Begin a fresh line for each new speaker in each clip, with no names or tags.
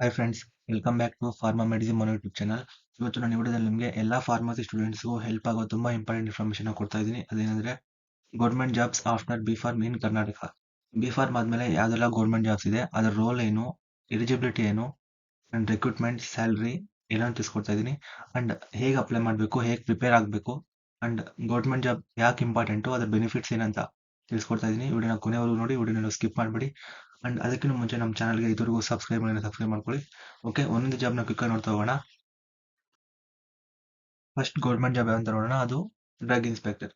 Hi friends, welcome back to pharma medicine ಮನೋ YouTube channel. ಇವತ್ತು ನಾನು ಈ ವಿಡಿಯೋದಲ್ಲಿ ನಿಮಗೆ ಎಲ್ಲಾ ಫಾರ್ಮಸಿ ಸ್ಟೂಡೆಂಟ್ಸ್ಗೂ ಹೆಲ್ಪ್ ಆಗೋ ತುಂಬಾ ಇಂಪಾರ್ಟೆಂಟ್ ಇನ್ಫಾರ್ಮೇಶನ್ ಕೊಡ್ತಾ ಇದ್ದೀನಿ. ಅದೇನಂದ್ರೆ government jobs after B pharm in Karnataka. B pharm ಆದ್ಮೇಲೆ ಯಾವ್ದೆಲ್ಲ ಗೌರ್ಮೆಂಟ್ ಜಾಬ್ಸ್ ಇದೆ, ಅದರ ರೋಲ್ ಏನು, ಎಲಿಜಿಬಿಲಿಟಿ ಏನು, ಅಂಡ್ ರಿಕ್ರೂಟ್ಮೆಂಟ್, ಸ್ಯಾಲ್ರಿ ಎಲ್ಲ ತಿಳಿಸ್ಕೊಡ್ತಾ ಇದ್ದೀನಿ. ಅಂಡ್ ಹೇಗೆ ಅಪ್ಲೈ ಮಾಡಬೇಕು, ಹೇಗೆ ಪ್ರಿಪೇರ್ ಆಗಬೇಕು, ಅಂಡ್ ಗೌರ್ಮೆಂಟ್ ಜಾಬ್ ಯಾಕೆ ಇಂಪಾರ್ಟೆಂಟು, ಅದ್ರ ಬೆನಿಫಿಟ್ಸ್ ಏನಂತ ತಿಳಿಸ್ಕೊಡ್ತಾ ಇದ್ದೀನಿ. ವಿಡಿಯೋನ ಕೊನೆವರೆಗೂ ನೋಡಿ, ವಿಡಿಯೋನ ಸ್ಕಿಪ್ ಮಾಡಬೇಡಿ. ಅಂಡ್ ಅದಕ್ಕಿಂತ ಮುಂಚೆ ನಮ್ಮ ಚಾನಲ್ಗೆ ಇದುವರೆಗೂ ಸಬ್ಸ್ಕ್ರೈಬ್ ಮಾಡ್ಕೊಳ್ಳಿ. ಓಕೆ, ಒಂದೊಂದು ಜಾಬ್ನ ಕ್ವಿಕ್ ನೋಡ್ತಾ ಹೋಗೋಣ. ಫಸ್ಟ್ ಗೌರ್ಮೆಂಟ್ ಜಾಬ್ ಅಂತ ನೋಡೋಣ, ಅದು drug inspector.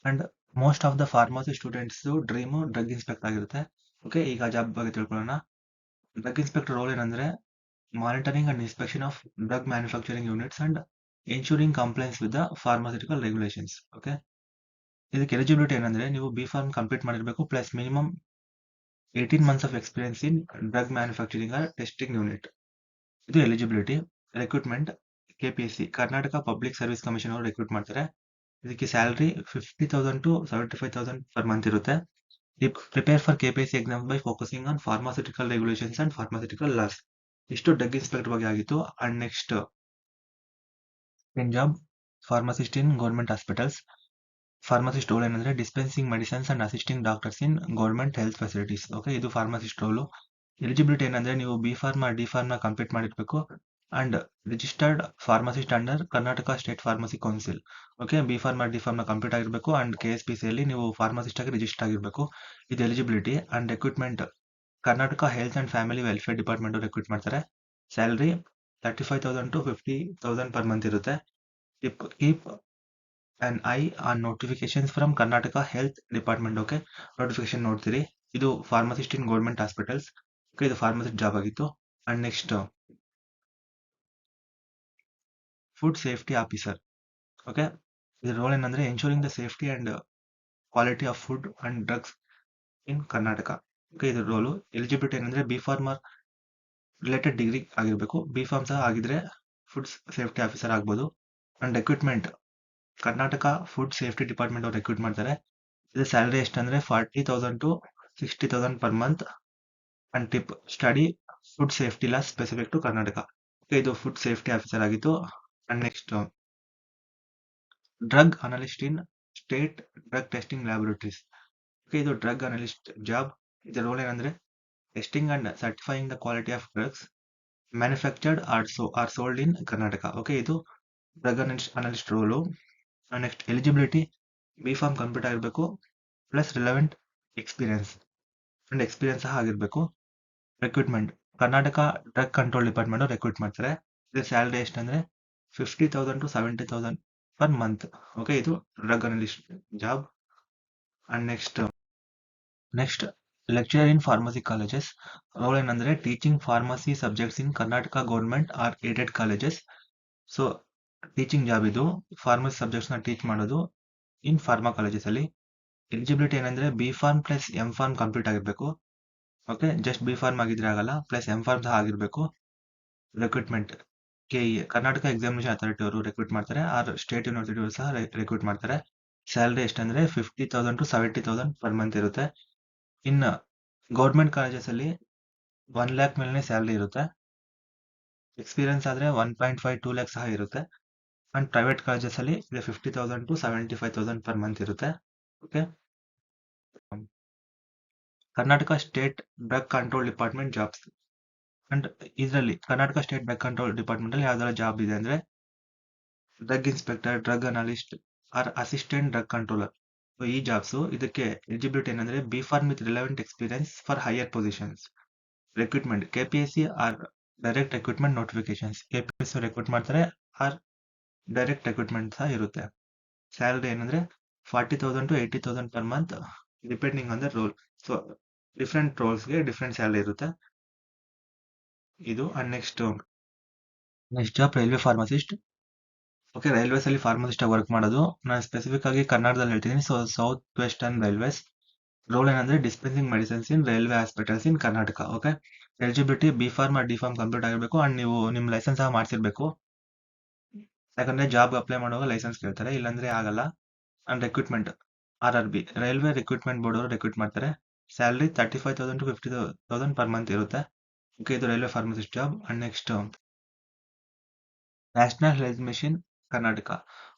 And most of the pharmacy students dream drug inspector ಆಗಿರುತ್ತೆ. ಓಕೆ, ಈಗ ಜಾಬ್ ಬಗ್ಗೆ ತಿಳ್ಕೊಳ್ಳೋಣ. ಡ್ರಗ್ ಇನ್ಸ್ಪೆಕ್ಟರ್ ರೋಲ್ ಏನಂದ್ರೆ monitoring and inspection of drug manufacturing units and ensuring compliance with the pharmaceutical regulations. Okay, ಇದಕ್ಕೆ eligibility ಏನಂದ್ರೆ ನೀವು B pharm complete ಮಾಡಿರಬೇಕು plus minimum 18 months of experience in drug manufacturing or testing unit. ಇದು eligibility. Recruitment KPSC Karnataka public service commission ಅವರು recruit ಮಾಡ್ತಾರೆ. ಇದಕ್ಕೆ salary 50,000 to 75,000 per month ಇರುತ್ತೆ. Prepare for KPSC exam by focusing on pharmaceutical regulations and pharmaceutical laws. ಇಷ್ಟು drug inspector ಬಗ್ಗೆ ಆಗಿತ್ತು. And next job pharmacist in government hospitals. Pharmacist role ಏನಂದ್ರೆ dispensing medicines and assisting doctors in government health facilities. Okay, ಇದು pharmacist role. Eligibility ಏನಂದ್ರೆ ನೀವು B pharm D pharm ನ complete ಮಾಡಿರ್ಬೇಕು and registered pharmacist under Karnataka state pharmacy council. Okay, B pharm D pharm ನ complete ಆಗಿರ್ಬೇಕು and KSPC ಅಲ್ಲಿ ನೀವು pharmacist ಆಗಿ ರಿಜಿಸ್ಟರ್ ಆಗಿರ್ಬೇಕು. ಇದು eligibility. And recruitment Karnataka health and family welfare department recruit ಮಾಡ್ತಾರೆ. ಸ್ಯಾಲರಿ 35,000 to 50,000 ಪರ್ ಮಂತ್ ಇರುತ್ತೆ. Keep an eye on notifications from Karnataka Health Department. Okay, notification ನೋಡ್ತೀರಿ. ಇದು pharmacist in government hospitals. Okay, ಇದು pharmacist job ಆಗಿತ್ತು. And next food safety officer. Okay, ಇದ್ರ roll ಏನಂದ್ರೆ ensuring the safety and quality of food and drugs in Karnataka. Okay, ಇದ್ರ role. Eligibility ಏನಂದ್ರೆ B pharm or related degree ಆಗಿರ್ಬೇಕು. B pharm ಸಹ ಆಗಿದ್ರೆ food safety officer ಆಗ್ಬೋದು. And recruitment Karnataka food safety department ಅವ್ರು recruit ಮಾಡ್ತಾರೆ. ಇದು ಸ್ಯಾಲರಿ ಎಷ್ಟಂದ್ರೆ 40,000 to 60,000 per month. And tip study food safety law specific to Karnataka. ಇದು ಫುಡ್ ಸೇಫ್ಟಿ ಆಫೀಸರ್ ಆಗಿತ್ತು. And next drug analyst in state drug testing laboratories. ಇದು drug analyst job. ಇದರ role ಏನಂದ್ರೆ testing and certifying the quality of drugs manufactured or sold in Karnataka. Okay, ಇದು drug analyst role. Next eligibility B pharm complete ಆಗಿರ್ಬೇಕು plus relevant experience and experience ಸಹ ಆಗಿರ್ಬೇಕು. Recruitment Karnataka drug control department recruit ಮಾಡ್ತಾರೆ. ಇದು salary ಎಷ್ಟಂದ್ರೆ 50,000 to 70,000 per month. Okay, ಇದು drug analyst job. And next lecturer in pharmacy colleges. Role ಏನಂದ್ರೆ teaching pharmacy subjects in Karnataka government or aided colleges. So teaching job ಇದು. Pharmacy subjects ನ teach ಮಾಡೋದು in pharma colleges ಅಲ್ಲಿ. Eligibility ಏನಂದ್ರೆ B pharm plus M pharm complete ಆಗಿರ್ಬೇಕು. Okay, just B pharm ಆಗಿದ್ರೆ ಆಗಲ್ಲ, plus M pharm ಸಹ ಆಗಿರ್ಬೇಕು. Recruitment KE Karnataka examination authority ಅವರು ರಿಕ್ರೂಟ್ ಮಾಡ್ತಾರೆ. ಆರ್ ಸ್ಟೇಟ್ ಯೂನಿವರ್ಸಿಟಿ ಅವರು ಸಹ ರಿಕ್ರೂಟ್ ಮಾಡ್ತಾರೆ. ಸ್ಯಾಲರಿ ಎಷ್ಟಂದ್ರೆ 50,000 to 70,000 ಪರ್ ಮಂತ್ ಇರುತ್ತೆ. ಇನ್ ಗೌರ್ಮೆಂಟ್ ಕಾಲೇಜಸ್ ಅಲ್ಲಿ 1 lakh ಮೇಲೆನೆ ಸ್ಯಾಲರಿ ಇರುತ್ತೆ. ಎಕ್ಸ್ಪೀರಿಯನ್ಸ್ ಆದ್ರೆ 1.5 2 lakh ಸಹ ಇರುತ್ತೆ. ಅಂಡ್ ಪ್ರೈವೇಟ್ ಕಾಲೇಜಸ್ ಅಲ್ಲಿ 50,000 to 75,000 ಪರ್ ಮಂತ್ ಇರುತ್ತೆ. Okay, Karnataka state drug control department jobs. And ಇದರಲ್ಲಿ Karnataka state drug control department ಅಲ್ಲಿ ಯಾವ್ದಾರ ಜಾಬ್ ಇದೆ ಅಂದ್ರೆ drug inspector, drug analyst or assistant drug controller. ಈ ಜಾಬ್ಸ್. ಇದಕ್ಕೆ ಎಲಿಜಿಬಿಲಿಟಿ ಏನಂದ್ರೆ B pharm with relevant experience for higher positions. Recruitment KPSC or direct recruitment notifications. KPSC recruit ಮಾಡ್ತಾರೆ or direct recruitment ಸಹ ಇರುತ್ತೆ. ಸ್ಯಾಲರಿ ಏನಂದ್ರೆ 40,000 to 80,000 per month depending on the role. So different ರೋಲ್ಸ್ಗೆ different salary ಇರುತ್ತೆ. ಇದು. And next job railway pharmacist. Okay, railways ಅಲ್ಲಿ pharmacist ಆಗಿ work ಮಾಡೋದು. ನಾನು ಸ್ಪೆಸಿಫಿಕ್ ಆಗಿ ಕನ್ನಡದಲ್ಲಿ ಹೇಳ್ತೀನಿ. So south western railways. Role ಏನಂದ್ರೆ dispensing medicines in railway hospitals in Karnataka. Okay, eligibility B pharm D pharm complete ಆಗಿರ್ಬೇಕು ಅಂಡ್ ನೀವು ನಿಮ್ ಲೈಸೆನ್ಸ್ ಸಹ ಮಾಡಿಸಿರ್ಬೇಕು. ಯಾಕಂದ್ರೆ ಜಾಬ್ ಅಪ್ಲೈ ಮಾಡುವಾಗ ಲೈಸೆನ್ಸ್ ಕೇಳ್ತಾರೆ, ಇಲ್ಲಾಂದ್ರೆ ಆಗಲ್ಲ. And recruitment RRB railway recruitment board ಅವರು ರಿಕ್ರೂಟ್ ಮಾಡ್ತಾರೆ. ಸ್ಯಾಲರಿ 35,000 to 50,000 ಪರ್ ಮಂತ್ ಇರುತ್ತೆ. ಓಕೆ, ಇದು railway pharmacist job. And next national health mission Karnataka.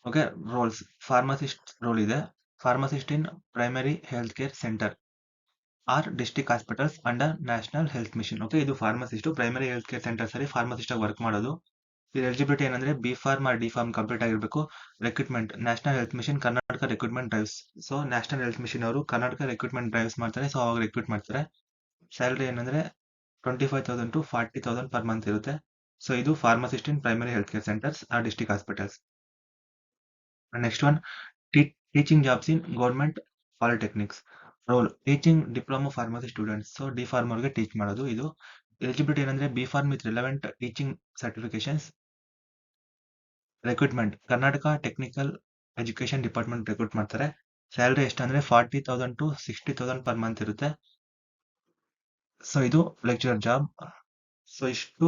Okay, roles pharmacist role ಇದೆ. Pharmacist in primary health care centre or district hospitals under national health mission. Okay, ಇದು pharmacist primary health care centres ಅಲ್ಲಿ pharmacist ಆಗಿ work ಮಾಡೋದು. ಇದು eligibility ಏನಂದ್ರೆ B pharm or D pharm complete ಆಗಿರ್ಬೇಕು. Recruitment national health mission Karnataka recruitment drives. So national health mission ಅವರು Karnataka recruitment drives ಮಾಡ್ತಾರೆ. So ಅವಾಗ ರಿಕ್ರೂಟ್ ಮಾಡ್ತಾರೆ. ಸ್ಯಾಲರಿ ಏನಂದ್ರೆ 25,000 to 40,000 ಪರ್ ಮಂತ್ ಇರುತ್ತೆ. ಸೊ ಇದು pharmacist in primary health care centres or district hospitals. Next one teaching jobs in government polytechnics. Role teaching diploma pharmacy students. So D pharm ಅವ್ರಿಗೆ teach ಮಾಡೋದು. ಇದು eligibility ಏನಂದ್ರೆ B pharm with relevant teaching certifications. Recruitment Karnataka technical education department recruit ಮಾಡ್ತಾರೆ. Salary ಎಷ್ಟಂದ್ರೆ 40,000 to 60,000 per month ಇರುತ್ತೆ. So ಇದು lecturer job. So ಇಷ್ಟು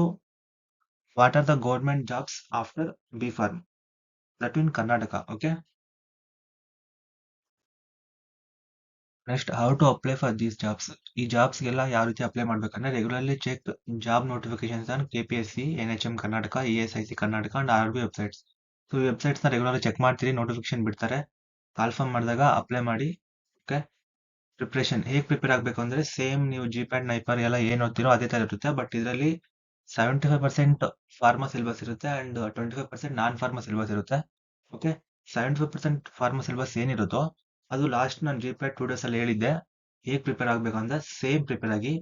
what are the government jobs after B pharm that in Karnataka. Okay, next how to apply for these jobs. ಈ ಜಾಬ್ಸ್ಗೆಲ್ಲ ಯಾವ ರೀತಿ apply ಮಾಡ್ಬೇಕಂದ್ರೆ regularly check job notifications on KPSC, NHM Karnataka, ESIC Karnataka and RB websites. So ಈ websites ನ regular check ಮಾಡ್ತೀರಿ, notification ಬಿಡ್ತಾರೆ. ಕಾಲ್ಫರ್ಮ್ ಮಾಡಿದಾಗ ಅಪ್ಲೈ ಮಾಡಿ. ಓಕೆ, ಪ್ರಿಪ್ರೇಷನ್ ಹೇಗೆ ಪ್ರಿಪೇರ್ ಆಗಬೇಕು ಅಂದ್ರೆ ಸೇಮ್ ನೀವು GPAT ನೈಪರ್ ಎಲ್ಲ ಏನ್ ಓದ್ತಿರೋ ಅದೇ ತರ ಇರುತ್ತೆ. ಬಟ್ ಇದರಲ್ಲಿ 75% ಫಾರ್ಮಾ ಸಿಲೆಬಸ್ ಇರುತ್ತೆ ಅಂಡ್ 25% ನಾನ್ ಫಾರ್ಮಾ ಸಿಲೆಬಸ್ ಇರುತ್ತೆ. ಓಕೆ, 75% ಫಾರ್ಮಾ ಸಿಲೆಬಸ್ ಏನಿರುತ್ತೋ ಅದು ಲಾಸ್ಟ್ ನಾನು GPAT 2 days ಅಲ್ಲಿ ಹೇಳಿದ್ದೆ. ಹೇಗೆ ಪ್ರಿಪೇರ್ ಆಗಬೇಕು ಅಂದ್ರೆ ಸೇಮ್ ಪ್ರಿಪೇರ್ ಆಗಿ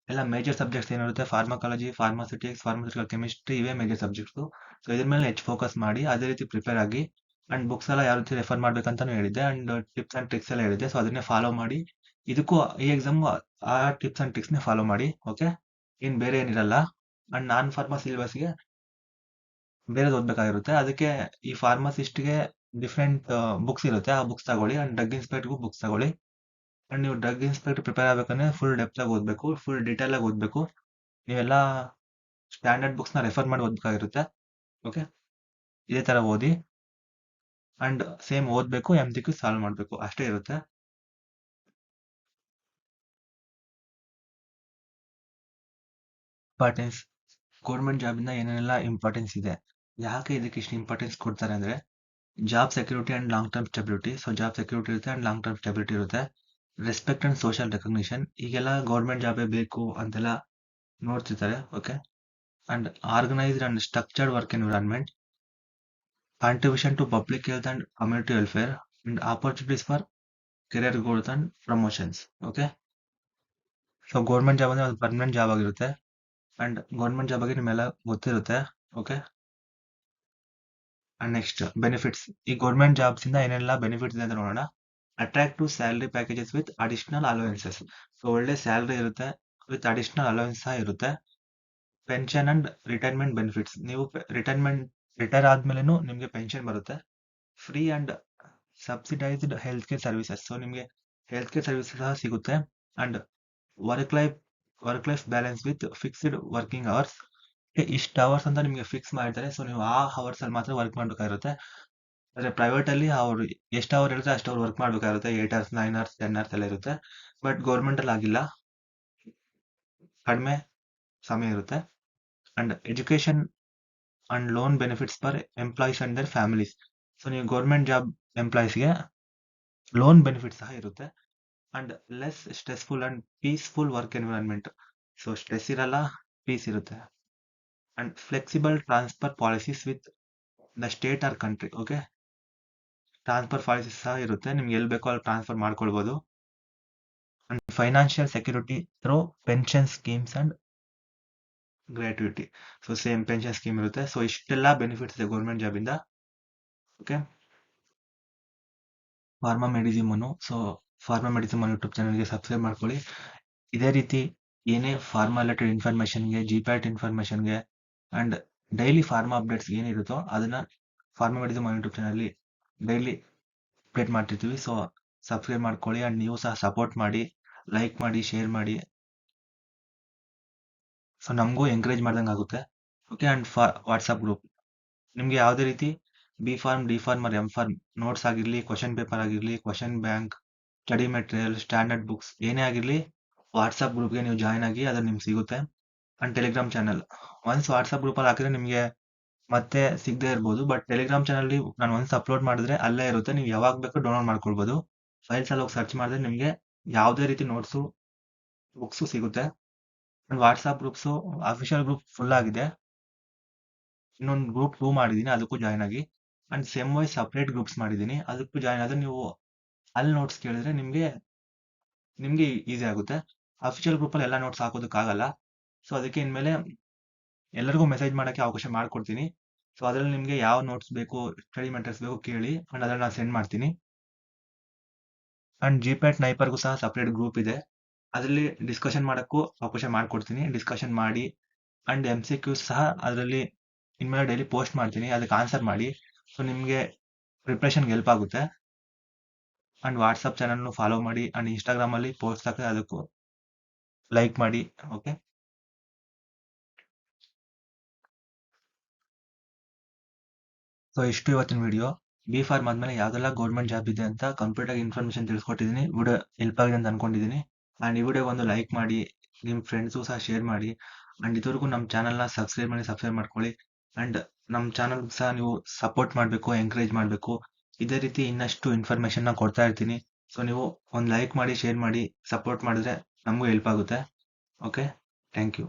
ಎಲ್ಲ ಮೇಜರ್ ಸಬ್ಜೆಕ್ಟ್ಸ್ ಏನಿರುತ್ತೆ ಫಾರ್ಮಕಾಲಜಿ, ಫಾರ್ಮಾಸ್ಯೂಟಿಕ್ಸ್, ಫಾರ್ಮಾಸ್ಯೂಟಿಕಲ್ ಕೆಮಿಸ್ಟ್ರಿ ಇವೇ ಮೇಜರ್ ಸಬ್ಜೆಕ್ಟ್ಸ್. ಸೊ ಇದ್ರ ಮೇಲೆ ಹೆಚ್ಚು ಫೋಕಸ್ ಮಾಡಿ ಅದೇ ರೀತಿ ಪ್ರಿಪೇರ್ ಆಗಿ. ಅಂಡ್ ಬುಕ್ಸ್ ಎಲ್ಲ ಯಾವ ರೀತಿ ರೆಫರ್ ಮಾಡ್ಬೇಕಂತಾನು ಹೇಳಿದ್ದೆ ಅಂಡ್ ಟಿಪ್ಸ್ ಅಂಡ್ ಟ್ರಿಕ್ಸ್ ಎಲ್ಲ ಹೇಳಿದ್ದೆ. ಸೊ ಅದನ್ನೇ ಫಾಲೋ ಮಾಡಿ. ಇದಕ್ಕೂ ಈ ಎಕ್ಸಾಮ್ ಆ ಟಿಪ್ಸ್ ಅಂಡ್ ಟ್ರಿಕ್ಸ್ ನೇ ಫಾಲೋ ಮಾಡಿ. ಓಕೆ, ಇನ್ ಬೇರೆ ಏನಿರಲ್ಲ. ಅಂಡ್ ನಾನ್ ಫಾರ್ಮಾ ಸಿಲೆಬಸ್ಗೆ ಬೇರೆದು ಓದ್ಬೇಕಾಗಿರುತ್ತೆ. ಅದಕ್ಕೆ ಈ ಫಾರ್ಮಸಿಸ್ಟ್ಗೆ ಡಿಫ್ರೆಂಟ್ ಬುಕ್ಸ್ ಇರುತ್ತೆ. ಆ ಬುಕ್ಸ್ ತಗೊಳ್ಳಿ. ಅಂಡ್ ಡ್ರಗ್ ಇನ್ಸ್ಪೆಕ್ಟರ್ಗೂ ಬುಕ್ಸ್ ತಗೊಳ್ಳಿ. ಅಂಡ್ ನೀವು ಡ್ರಗ್ ಇನ್ಸ್ಪೆಕ್ಟರ್ ಪ್ರಿಪೇರ್ ಆಗ್ಬೇಕಂದ್ರೆ ಫುಲ್ ಡೆಪ್ತ್ ಆಗಿ ಓದಬೇಕು, ಫುಲ್ ಡೀಟೇಲ್ ಆಗಿ ಓದಬೇಕು. ನೀವೆಲ್ಲ ಸ್ಟ್ಯಾಂಡರ್ಡ್ ಬುಕ್ಸ್ ನ ರೆಫರ್ ಮಾಡಿ ಓದಬೇಕಾಗಿರುತ್ತೆ. ಓಕೆ, ಇದೇ ತರ ಓದಿ ಅಂಡ್ ಸೇಮ್ ಓದ್ಬೇಕು, MCQ ಸಾಲ್ವ್ ಮಾಡಬೇಕು, ಅಷ್ಟೇ ಇರುತ್ತೆ. ಇಂಪಾರ್ಟೆನ್ಸ್ ಗೌರ್ಮೆಂಟ್ ಜಾಬ್ ಇಂದ ಏನೇನೆಲ್ಲ ಇಂಪಾರ್ಟೆನ್ಸ್ ಇದೆ, ಯಾಕೆ ಇದಕ್ಕೆ ಇಷ್ಟು ಇಂಪಾರ್ಟೆನ್ಸ್ ಕೊಡ್ತಾರೆ ಅಂದ್ರೆ job security and long term stability. So job security ಇರುತ್ತೆ ಅಂಡ್ ಲಾಂಗ್ ಟರ್ಮ್ ಸ್ಟೆಬಿಲಿಟಿ ಇರುತ್ತೆ. Respect and social recognition. ಈಗೆಲ್ಲ ಗೌರ್ಮೆಂಟ್ ಜಾಬೇ ಬೇಕು ಅಂತೆಲ್ಲ ನೋಡ್ತಿರ್ತಾರೆ. Okay, and organised and structured work environment, contribution to public health and community welfare and opportunities for career growth and promotions. Okay, so government job ಅಂದ್ರೆ ಒಂದು permanent job ಆಗಿರುತ್ತೆ. And government job ಬಗ್ಗೆ ನಿಮ್ಮೆಲ್ಲ ಗೊತ್ತಿರುತ್ತೆ. Okay, and next benefits. ಈ government jobs ಇಂದ ಏನೆಲ್ಲ benefits ಇದೆ ಅಂತ ನೋಡೋಣ. Attractive salary packages with additional allowances. So ಒಳ್ಳೆ ಸ್ಯಾಲರಿ ಇರುತ್ತೆ ವಿತ್ ಅಡಿಷನಲ್ ಅಲೋವೆನ್ಸ್ ಸಹ ಇರುತ್ತೆ. Pension and retirement benefits. ನೀವು ರಿಟೈರ್ ಆದ್ಮೇಲೆನೂ ನಿಮ್ಗೆ ಪೆನ್ಷನ್ ಬರುತ್ತೆ. Free and subsidised health care services. So ನಿಮ್ಗೆ ಹೆಲ್ತ್ ಕೇರ್ ಸರ್ವಿಸ್ ಸಹ ಸಿಗುತ್ತೆ. And work life balance with fixed working hours. ಇಷ್ಟು ಅವರ್ಸ್ ಅಂತ ನಿಮ್ಗೆ ಫಿಕ್ಸ್ ಮಾಡಿರ್ತಾರೆ. ಸೊ ನೀವು ಆ ಅವರ್ಸ್ ಅಲ್ಲಿ ಮಾತ್ರ ವರ್ಕ್ ಮಾಡ್ಬೇಕಾಗಿರುತ್ತೆ. ಆದ್ರೆ ಪ್ರೈವೇಟ್ ಅಲ್ಲಿ ಅವ್ರು ಎಷ್ಟು ಅವರ್ ಇರುತ್ತೆ ಅಷ್ಟು hour work ಮಾಡ್ಬೇಕಾಗಿರುತ್ತೆ. 8 hours, 9 hours, 10 hours ಎಲ್ಲ ಇರುತ್ತೆ. ಬಟ್ ಗೌರ್ಮೆಂಟ್ ಅಲ್ಲಿ ಆಗಿಲ್ಲ, ಕಡಿಮೆ ಸಮಯ ಇರುತ್ತೆ. And education and loan benefits for employees and their families. So ನೀವು ಗೌರ್ಮೆಂಟ್ ಜಾಬ್ ಎಂಪ್ಲಾಯೀಸ್ಗೆ ಲೋನ್ ಬೆನಿಫಿಟ್ ಸಹ ಇರುತ್ತೆ. And less stressful and peaceful work environment. So stress ಇರಲ್ಲ, ಪೀಸ್ ಇರುತ್ತೆ. And flexible transfer policies with the state or country. Okay, transfer policies ಸಹ ಇರುತ್ತೆ. ನಿಮ್ಗೆ ಎಲ್ಲಿ ಬೇಕೋ ಅಲ್ಲಿ ಟ್ರಾನ್ಸ್ಫರ್ ಮಾಡ್ಕೊಳ್ಬೋದು. And financial security through pension schemes and gratuity. So same pension scheme ಇರುತ್ತೆ. ಸೊ ಇಷ್ಟೆಲ್ಲ ಬೆನಿಫಿಟ್ಸ್ ಇದೆ ಗೌರ್ಮೆಂಟ್ ಜಾಬ್ ಇಂದ. ಓಕೆ, ಫಾರ್ಮಾ ಮೆಡಿಸಿಮನು. ಸೊ ಫಾರ್ಮಾ ಮೆಡಿಸಿಮನ್ ಯೂಟ್ಯೂಬ್ ಚಾನಲ್ಗೆ ಸಬ್ಸ್ಕ್ರೈಬ್ ಮಾಡ್ಕೊಳ್ಳಿ. ಇದೇ ರೀತಿ ಏನೇ ಫಾರ್ಮಾ ರಿಲೇಟೆಡ್ ಇನ್ಫಾರ್ಮೇಶನ್ಗೆ, GPAT ಇನ್ಫಾರ್ಮೇಶನ್ಗೆ ಅಂಡ್ ಡೈಲಿ ಫಾರ್ಮಾ ಅಪ್ಡೇಟ್ಸ್ ಏನಿರುತ್ತೋ ಅದನ್ನ ಫಾರ್ಮಾ ಮೆಡಿಸಿಮನ್ ಯೂಟ್ಯೂಬ್ ಚಾನಲ್ ಡೈಲಿ ಅಪ್ಡೇಟ್ ಮಾಡ್ತಿರ್ತೀವಿ. ಸೊ ಸಬ್ಸ್ಕ್ರೈಬ್ ಮಾಡ್ಕೊಳ್ಳಿ ಅಂಡ್ ನೀವು ಸಹ ಸಪೋರ್ಟ್ ಮಾಡಿ, ಲೈಕ್ ಮಾಡಿ, ಶೇರ್ ಮಾಡಿ. ಸೊ ನಮಗೂ ಎಂಕರೇಜ್ ಮಾಡ್ದಂಗೆ ಆಗುತ್ತೆ. Okay, and WhatsApp group. ನಿಮ್ಗೆ ಯಾವುದೇ ರೀತಿ B pharm, D pharm or M pharm notes ಆಗಿರ್ಲಿ, ಕ್ವಶನ್ ಪೇಪರ್ ಆಗಿರ್ಲಿ, question bank, study material, standard books ಏನೇ ಆಗಿರ್ಲಿ ವಾಟ್ಸಪ್ ಗ್ರೂಪ್ಗೆ ನೀವು ಜಾಯ್ನ್ ಆಗಿ ಅದು ನಿಮ್ಗೆ ಸಿಗುತ್ತೆ. And Telegram channel. Once WhatsApp ಗ್ರೂಪಲ್ಲಿ ಹಾಕಿದ್ರೆ ನಿಮಗೆ ಮತ್ತೆ ಸಿಗದೇ ಇರ್ಬೋದು. ಬಟ್ ಟೆಲಿಗ್ರಾಮ್ ಚಾನಲ್ ನಾನು ಒನ್ಸ್ ಅಪ್ಲೋಡ್ ಮಾಡಿದ್ರೆ ಅಲ್ಲೇ ಇರುತ್ತೆ. ನೀವು ಯಾವಾಗ ಬೇಕು ಡೌನ್ಲೋಡ್ ಮಾಡ್ಕೊಳ್ಬೋದು. ಫೈಲ್ಸ್ ಅಲ್ಲಿ ಹೋಗಿ ಸರ್ಚ್ ಮಾಡಿದ್ರೆ ನಿಮಗೆ ಯಾವುದೇ ರೀತಿ ನೋಟ್ಸು ಬುಕ್ಸು ಸಿಗುತ್ತೆ. And WhatsApp groups official group full ಆಗಿದೆ. ಇನ್ನೊಂದು ಗ್ರೂಪ್ 2 ಮಾಡಿದ್ದೀನಿ, ಅದಕ್ಕೂ ಜಾಯ್ನ್ ಆಗಿ. And sem wise separate groups ಮಾಡಿದ್ದೀನಿ, ಅದಕ್ಕೂ ಜಾಯ್ನ್ ಆದ್ರೆ ನೀವು ಅಲ್ಲಿ ನೋಟ್ಸ್ ಕೇಳಿದ್ರೆ ನಿಮ್ಗೆ ಈಸಿ ಆಗುತ್ತೆ. ಅಫಿಷಿಯಲ್ ಗ್ರೂಪಲ್ಲಿ ಎಲ್ಲ ನೋಟ್ಸ್ ಹಾಕೋದಕ್ಕಾಗಲ್ಲ. ಸೊ ಅದಕ್ಕೆ ಇನ್ಮೇಲೆ ಎಲ್ಲರಿಗೂ ಮೆಸೇಜ್ ಮಾಡೋಕ್ಕೆ ಅವಕಾಶ ಮಾಡ್ಕೊಡ್ತೀನಿ. ಸೊ ಅದ್ರಲ್ಲಿ ನಿಮಗೆ ಯಾವ ನೋಟ್ಸ್ ಬೇಕು, ಸ್ಟಡಿ ಮೆಟೀರಿಯಲ್ಸ್ ಬೇಕು ಕೇಳಿ, ಅಂಡ್ ಅದನ್ನ ನಾನು ಸೆಂಡ್ ಮಾಡ್ತೀನಿ. ಅಂಡ್ ಜಿಪ್ಯಾಟ್ ನೈಪರ್ಗೂ ಸಹ ಸಪ್ರೇಟ್ ಗ್ರೂಪ್ ಇದೆ. ಅದರಲ್ಲಿ ಡಿಸ್ಕಷನ್ ಮಾಡೋಕ್ಕೂ ಅವಕಾಶ ಮಾಡ್ಕೊಡ್ತೀನಿ. ಡಿಸ್ಕಷನ್ ಮಾಡಿ ಅಂಡ್ MCQ ಸಹ ಅದರಲ್ಲಿ ಇನ್ಮೇಲೆ ಡೈಲಿ ಪೋಸ್ಟ್ ಮಾಡ್ತೀನಿ, ಅದಕ್ಕೆ ಆನ್ಸರ್ ಮಾಡಿ. ಸೊ ನಿಮಗೆ ಪ್ರಿಪ್ರೇಷನ್ಗೆ ಹೆಲ್ಪ್ ಆಗುತ್ತೆ. ಅಂಡ್ ವಾಟ್ಸಪ್ ಚಾನಲ್ನು ಫಾಲೋ ಮಾಡಿ ಅಂಡ್ ಇನ್ಸ್ಟಾಗ್ರಾಮಲ್ಲಿ ಪೋಸ್ಟ್ ಹಾಕಿದ್ರೆ ಅದಕ್ಕೂ ಲೈಕ್ ಮಾಡಿ. ಓಕೆ, ಸೊ ಇಷ್ಟು ಇವತ್ತಿನ ವಿಡಿಯೋ. B.Pharm ಆದ್ಮೇಲೆ ಯಾವ್ದೆಲ್ಲ ಗೌರ್ಮೆಂಟ್ ಜಾಬ್ ಇದೆ ಅಂತ ಕಂಪ್ಲೀಟ್ ಆಗಿ ಇನ್ಫಾರ್ಮೇಶನ್ ತಿಳಿಸ್ಕೊಟ್ಟಿದ್ದೀನಿ. ವಿಡಿಯೋ ಹೆಲ್ಪ್ ಆಗಿದೆ ಅಂತ ಅನ್ಕೊಂಡಿದ್ದೀನಿ. ಅಂಡ್ ಈ ವಿಡಿಯೋ ಒಂದು ಲೈಕ್ ಮಾಡಿ, ನಿಮ್ಮ ಫ್ರೆಂಡ್ಸು ಸಹ ಶೇರ್ ಮಾಡಿ. ಅಂಡ್ ಇದುವರೆಗೂ ನಮ್ಮ ಚಾನಲ್ನ ಸಬ್ಸ್ಕ್ರೈಬ್ ಮಾಡ್ಕೊಳ್ಳಿ. ಅಂಡ್ ನಮ್ಮ ಚಾನಲ್ ಸಹ ನೀವು ಸಪೋರ್ಟ್ ಮಾಡಬೇಕು, ಎಂಕರೇಜ್ ಮಾಡಬೇಕು. ಇದೇ ರೀತಿ ಇನ್ನಷ್ಟು ಇನ್ಫಾರ್ಮೇಶನ್ನ ಕೊಡ್ತಾ ಇರ್ತೀನಿ. ಸೊ ನೀವು ಒಂದು ಲೈಕ್ ಮಾಡಿ, ಶೇರ್ ಮಾಡಿ, ಸಪೋರ್ಟ್ ಮಾಡಿದ್ರೆ ನಮಗೂ ಹೆಲ್ಪ್ ಆಗುತ್ತೆ. Okay, thank you.